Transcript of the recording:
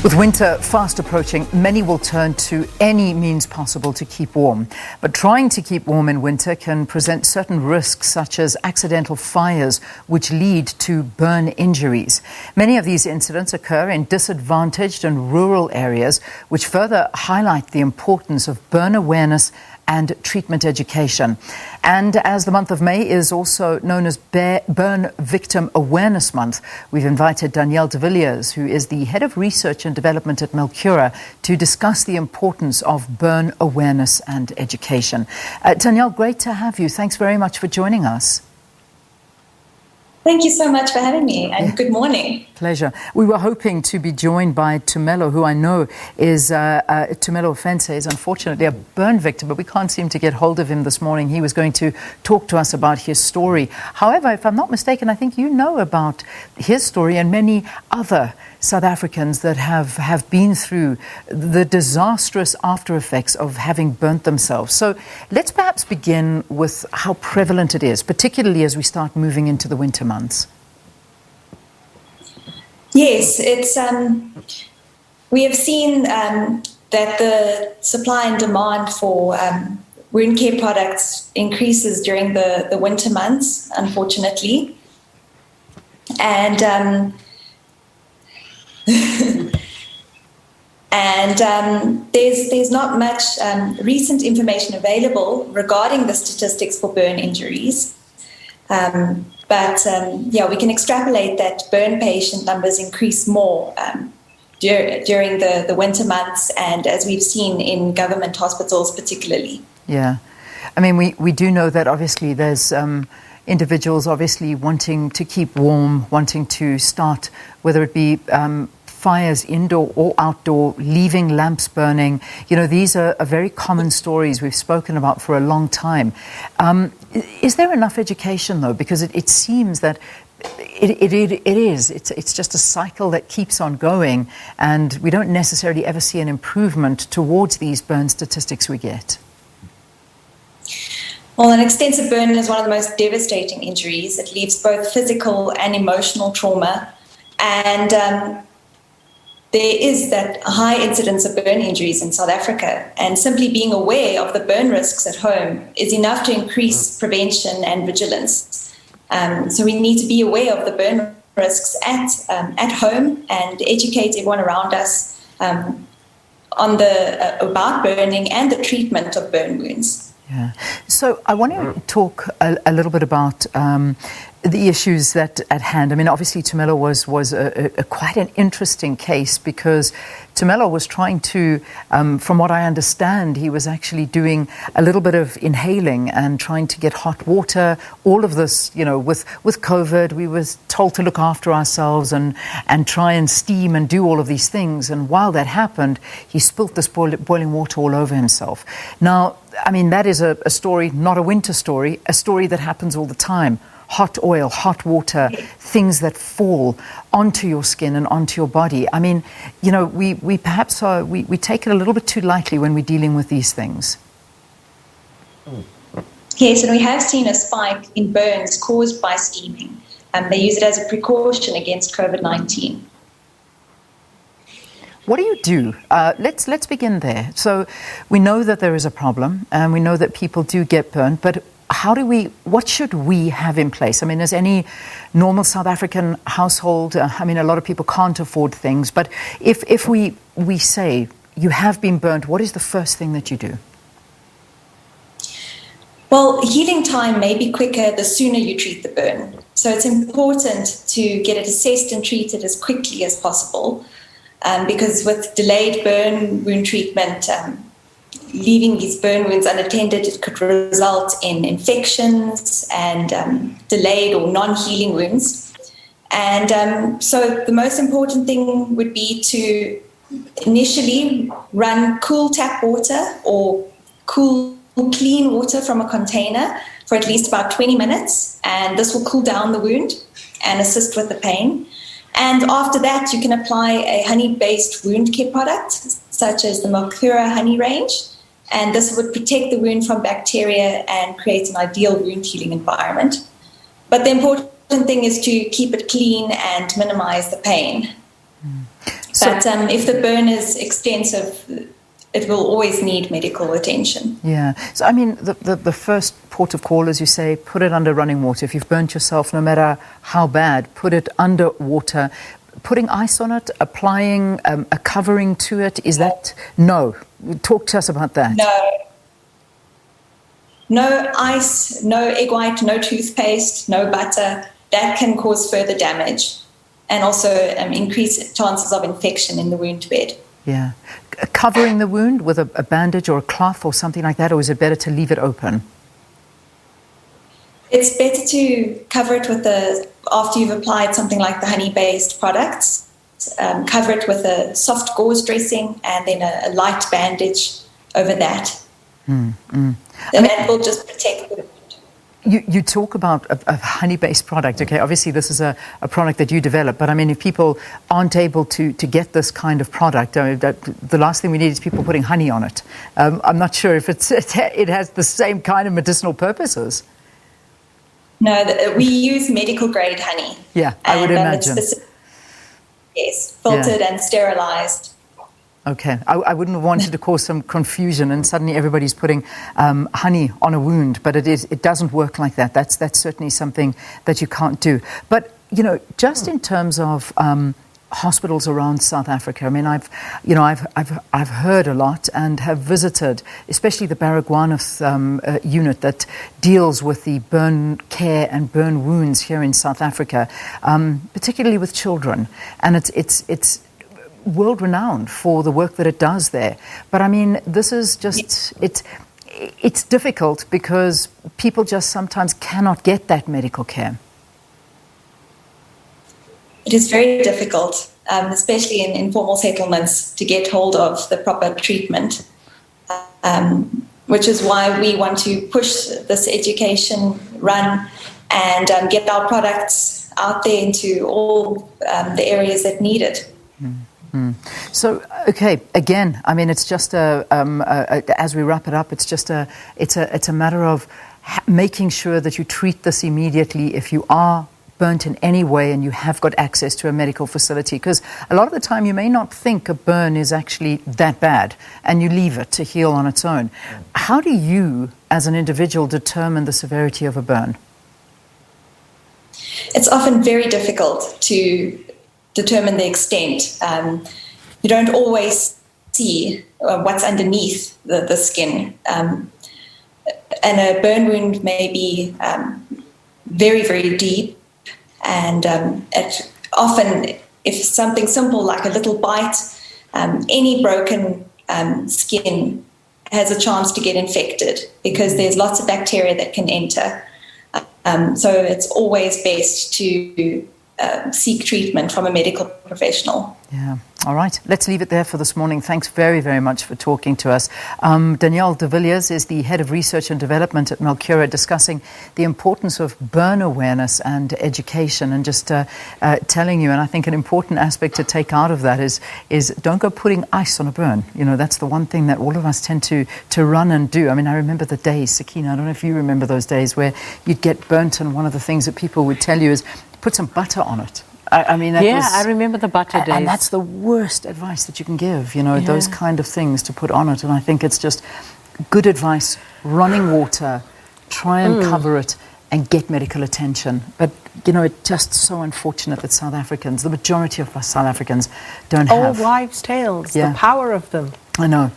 With winter fast approaching, many will turn to any means possible to keep warm. But trying to keep warm in winter can present certain risks, such as accidental fires, which lead to burn injuries. Many of these incidents occur in disadvantaged and rural areas, which further highlight the importance of burn awareness and treatment education. And as the month of May is also known as Burn Victim Awareness Month, we've invited Danielle de Villiers, who is the Head of Research and Development at Melcura, to discuss the importance of burn awareness and education. Danielle, great to have you. Thanks very much for joining us. Thank you so much for having me, and good morning. Pleasure. We were hoping to be joined by Tumelo, who I know is, Tumelo Fense is unfortunately a burn victim, but we can't seem to get hold of him this morning. He was going to talk to us about his story. However, if I'm not mistaken, I think you know about his story and many other South Africans that have been through the disastrous after effects of having burnt themselves. So let's perhaps begin with how prevalent it is, particularly as we start moving into the winter months. Yes, it's we have seen that the supply and demand for wound care products increases during the winter months, unfortunately. And there's not much recent information available regarding the statistics for burn injuries. But we can extrapolate that burn patient numbers increase more during the winter months, and as we've seen in government hospitals particularly. Yeah. I mean, we do know that obviously there's individuals obviously wanting to keep warm, wanting to start, whether it be fires indoor or outdoor, leaving lamps burning. You know, these are very common stories we've spoken about for a long time. Is there enough education, though? Because it seems that it's just a cycle that keeps on going, and we don't necessarily ever see an improvement towards these burn statistics we get. Well, an extensive burn is one of the most devastating injuries. It leaves both physical and emotional trauma, and there is that high incidence of burn injuries in South Africa, and simply being aware of the burn risks at home is enough to increase prevention and vigilance. So we need to be aware of the burn risks at home and educate everyone around us about burning and the treatment of burn wounds. Yeah. So I want to talk a little bit about the issues that at hand. I mean, obviously, Tumelo was quite an interesting case, because Tumelo was trying to, from what I understand, he was actually doing a little bit of inhaling and trying to get hot water. All of this, you know, with COVID, we were told to look after ourselves and try and steam and do all of these things. And while that happened, he spilt this boiling water all over himself. Now, I mean, that is a story, not a winter story, a story that happens all the time. Hot oil, hot water, things that fall onto your skin and onto your body. I mean, you know, we perhaps we take it a little bit too lightly when we're dealing with these things. Yes, and we have seen a spike in burns caused by steaming. They use it as a precaution against COVID-19. What do you do? Let's begin there. So we know that there is a problem, and we know that people do get burnt, but what should we have in place? I mean, as any normal South African household, I mean, a lot of people can't afford things, but if we say you have been burnt, what is the first thing that you do? Well, healing time may be quicker the sooner you treat the burn. So it's important to get it assessed and treated as quickly as possible, because with delayed burn wound treatment, leaving these burn wounds unattended, it could result in infections and delayed or non-healing wounds. And so the most important thing would be to initially run cool tap water or cool, clean water from a container for at least about 20 minutes. And this will cool down the wound and assist with the pain. And after that, you can apply a honey-based wound care product, such as the Melcura honey range. And this would protect the wound from bacteria and create an ideal wound healing environment. But the important thing is to keep it clean and minimize the pain. But if the burn is extensive, it will always need medical attention. Yeah. So, I mean, the first port of call, as you say, put it under running water. If you've burnt yourself, no matter how bad, put it under water. Putting ice on it, applying a covering to it, is that... No. Talk to us about that. No ice, no egg white, no toothpaste, no butter. That can cause further damage and also increase chances of infection in the wound bed. Yeah. Covering the wound with a bandage or a cloth or something like that, or is it better to leave it open? It's better to cover it with after you've applied something like the honey-based products, cover it with a soft gauze dressing and then a light bandage over that. That will just protect the wound. You talk about a honey-based product, okay? Obviously, this is a product that you develop, but I mean, if people aren't able to get this kind of product, I mean, the last thing we need is people putting honey on it. I'm not sure if it has the same kind of medicinal purposes. No, we use medical-grade honey. Yeah, I would imagine. Yes, filtered and sterilized. Okay, I wouldn't have wanted to cause some confusion and suddenly everybody's putting honey on a wound, but it doesn't work like that. That's certainly something that you can't do. But, you know, just in terms of hospitals around South Africa, I mean, I've heard a lot and have visited, especially the Baragwanath unit that deals with the burn care and burn wounds here in South Africa, particularly with children, and it's world-renowned for the work that it does there. But I mean, this is just, it's difficult because people just sometimes cannot get that medical care. It is very difficult, especially in informal settlements, to get hold of the proper treatment, which is why we want to push this education run and get our products out there into all the areas that need it. So, okay, again, I mean, it's just as we wrap it up, it's a matter of making sure that you treat this immediately if you are burnt in any way and you have got access to a medical facility, because a lot of the time you may not think a burn is actually that bad and you leave it to heal on its own. How do you, as an individual, determine the severity of a burn? It's often very difficult to determine the extent. You don't always see what's underneath the skin. And a burn wound may be very, very deep. And often, if something simple like a little bite, any broken skin has a chance to get infected because there's lots of bacteria that can enter. So it's always best to seek treatment from a medical professional. Yeah. All right. Let's leave it there for this morning. Thanks very, very much for talking to us. Danielle de Villiers is the Head of Research and Development at Melcura, discussing the importance of burn awareness and education, and just telling you, and I think an important aspect to take out of that is don't go putting ice on a burn. You know, that's the one thing that all of us tend to run and do. I mean, I remember the days, Sakina, I don't know if you remember those days where you'd get burnt, and one of the things that people would tell you is put some butter on it. I mean, that was, I remember the butter days. And that's the worst advice that you can give, you know, those kind of things to put on it. And I think it's just good advice, running water, try and cover it and get medical attention. But, you know, it's just so unfortunate that South Africans, the majority of us South Africans, don't have. Old wives' tales, the power of them. I know.